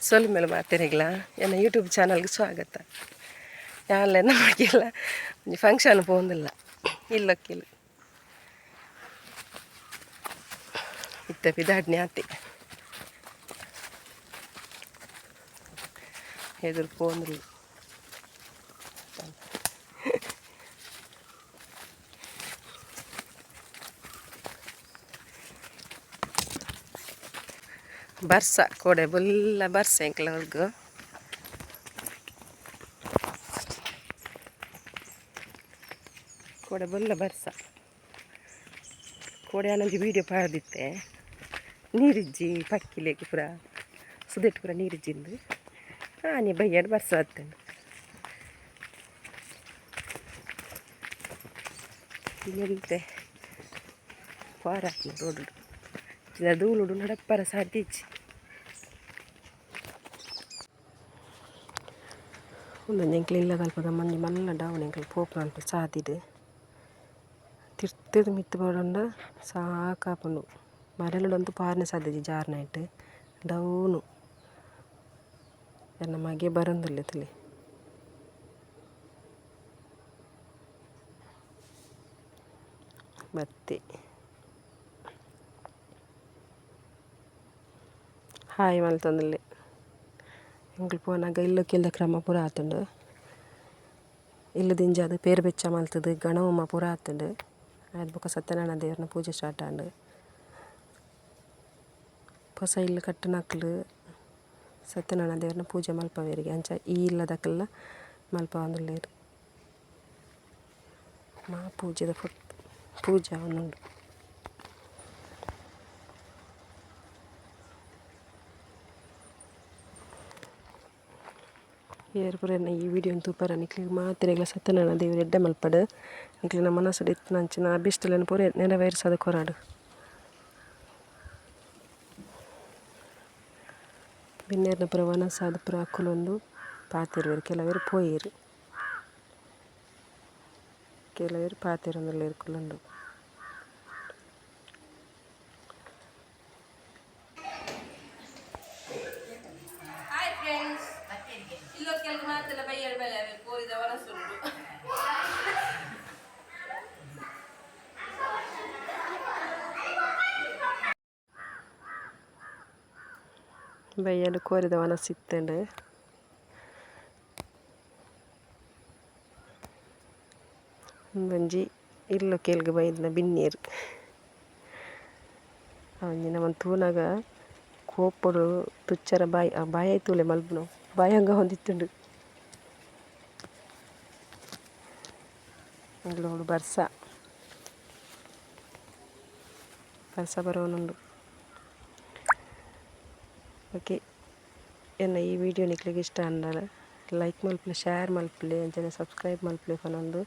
ಸೊಲಿಮೇಲೆ ಮಾತೇನಿಲ್ಲ ನನ್ನ ಯೂಟ್ಯೂಬ್ ಚಾನಲ್ಗೆ ಸ್ವಾಗತ. ಯಾರಲ್ಲ ನಮಗೆಲ್ಲ ಫಂಕ್ಷನ್ പോകുന്നിಲ್ಲ ಇಲ್ಲಕ್ಕಿಲ್ಲ ಇತ್ತ ಬಿದಾಡ್ನಿ ಆತಿ ಎದುರು പോകുന്നില്ല. ಬರ್ಸ ಕೋಡೆ ಬುಲ್ಲ ಬರ್ಸ ಎಂಕ್ಲವ್ರಿಗೂ ಕೋಡೆ ಬುಲ್ಲ ಬರ್ಸ ಕೋಡೆ ಅನ್ನೊಂದು ವೀಡಿಯೋ ಪಾಡ್ದಿತ್ತೆ ನೀರಿಜ್ಜಿ ಪಕ್ಕಿಲೇಗೆ ಪೂರ ಸುದೆಟ್ಟು ಪೂರ ನೀರಿಜ್ಜಿಂದು ಆನೆ ಬೈಯಾಡು ಬರ್ಸ ಹತ್ತೇನೆ ಇಲ್ಲಂತೆ ಪಾರಾತ್ನ ರೋಡು ಧೂಳುಡು ನಡಪ್ಪರ ಸಾಧ್ಯಿಚ್ಚಿ ಒಂದೊಂದು ಎಂಕ್ಲು ಇಲ್ಲ ಕಲ್ಪದ ಮಂದಿ ಮಲ್ಲ ಡೌನ್ ಎಂಕ್ಲು ಪೋಪು ಅಂಟು ಸಾದಿಡು ತಿರ್ತದ ಮಿತ್ತು ಬರೋಂಡ ಸಾಕಾಪುಂಡು ಮರಳುಡಂತೂ ಪಾರನೆ ಸಾಧ್ಯ ಜಾರ್ನಾಯ್ತು ಡೌನು ನನ್ನ ಮಗೆ ಬರೋದಿಲ್ಲ ತಿಳಿ ಬತ್ತಿ ಹಾಯ್ ಮಲ್ತಂದಲ್ಲಿ ಎಂಕ್ಲು ಪೋನಾಗ ಇಲ್ಲಕ್ಕೆಲ್ಲ ಕ್ರಮ ಪೂರ ಆತುಂಡು ಇಲ್ಲದಿಂಜ ಅದು ಪೇರು ಬೆಚ್ಚ ಮಲ್ತದು ಗಣಹೋಮ ಪೂರ ಆತುಂಡು ಅದು ಬೊಕ ಸತ್ಯನಾರಾಯಣ ದೇವ್ರನ್ನ ಪೂಜೆ ಸ್ಟಾರ್ಟ್ ಆಂಡು ಹೊಸ ಇಲ್ಲು ಕಟ್ಟನಕ್ಲು ಸತ್ಯನಾರಾಯಣ ದೇವ್ರನ್ನ ಪೂಜೆ ಮಲ್ಪವೇರಿಗೆ ಅಂಚ ಈ ಇಲ್ಲದಕ್ಕೆಲ್ಲ ಮಲ್ಪ ಒಂದುಲ್ಲೇರು ಮಾ ಪೂಜೆದ ಪೂಜೆ ಒಂದುಂಡು. ಏರ್ ಪುರ ಈ ವಿಡಿಯೋ ತೂಪರ ನಿಕ್ಲಿಗೆ ಮಾತಿರೆಗ್ಲ ಸತ್ಯನಾರಾಯಣ ದೇವರು ಎಡ್ಡೆ ಮಲ್ಪಡು ನಿಕ್ಲಿನ ಮನಸ್ಸು ಇತ್ತು ನಂಚಿನ ಅಭಿಷ್ಟలను ಪೂರ ನೆರವೇರಿಸೋದು ಕೊರಾಡು ಬಿನ್ನೇರ್ನ ಪುರ ವನಸಾದ ಪುರ ಹಾಕಲೊಂದು ಪಾತಿರುವರು ಕೆಲವರು ಪೋಯಿರು ಕೆಲವರು ಪಾತಿರೊಂದಲ್ಲ ಇರ್ಕೊಳ್ಳೊಂದು ಬೈಯಲು ಕೋರಿದ ವನಸಿತ್ತಂಡು ಒಂದೊಂಜಿ ಇಲ್ಲು ಕೇಲ್ಗೆ ಬೈದ್ನ ಬಿನ್ನೇರು ಅವನಿನ ಒಂದು ತೂನಾಗ ಕೋಪಡು ತುಚ್ಚರ ಬಾಯಿ ಆ ಬಾಯಿ ಆಯ್ತುಲೆ ಮಲ್ಪನು ಬಾಯಿ ಹಂಗ ಹೊಂದಿತ್ತುಂಡು ಅಲ್ಲೋಡು ಬರ್ಸ ಬರೋನುಂಡು. ಓಕೆ ಎನ್ನ ಈ ವಿಡಿಯೋ ನಿಕ್ಲಿಗೆ ಇಷ್ಟ ಅಂದಾರ ಲೈಕ್ ಮಲ್ಪಲೆ ಶೇರ್ ಮಲ್ಪಲೆ ಅಂಚನೆ ಸಬ್ಸ್ಕ್ರೈಬ್ ಮಲ್ಪಲೆ ಪನೊಂದು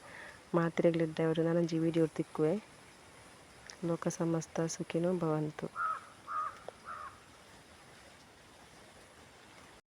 ಮಾತಿರೆಗ್ಲಿದ್ದವರು ನನಂಜಿ ವಿಡಿಯೋ ತಿಕ್ಕುವೆ. ಲೋಕ ಸಮಸ್ತ ಸುಖಿನೋ ಭವಂತು.